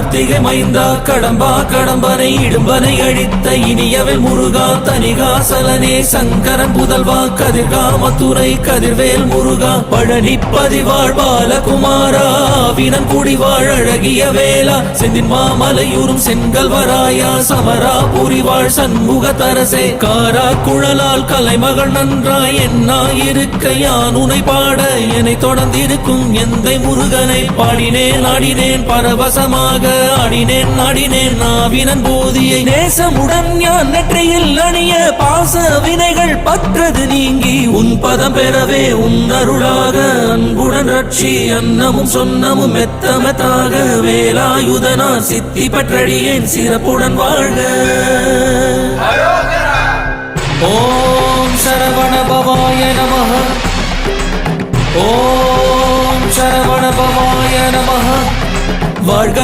கார்த்திகை மைந்தா கடம்பா கடம்பனை இடும்பனை அழித்த இனியவள் முருகா தனிகாசலனே சங்கரன் புதல்வா கதிர்காமத்துறை கதிர்வேல் முருகா பழனி பதிவாழ் பாலகுமாரா வினன் குடிவாழ் அழகிய வேளா செந்தின் மாமலையூரும் செங்கல்வராயா சமரா புரிவாழ் சண்முக தரசே காரா குழலால் கலைமகள் நன்றாய் என்னாயிருக்க யான் உனை பாட என்னை தொடர்ந்திருக்கும் எந்தை முருகனை பாடினேன் ஆடினேன் பரவசமாக ஆடினேன் ஆடினேன் நாவினன் போதியை நேசமுடன் யான் நெற்றியில் அணிய பாச வினைகள் பற்றது நீங்கி உன் பதம் பெறவே உன் அருளாக அன்புடன் ரட்சி அன்னமும் சொன்னமும் மெத்தமெத்தாக வேலாயுதனா சித்தி பற்றடியேன் சிறப்புடன் வாழ்க. ஓம் சரவண பவாய நமஹ. ஓம் சரவண பவாய நமஹ. வாழ்க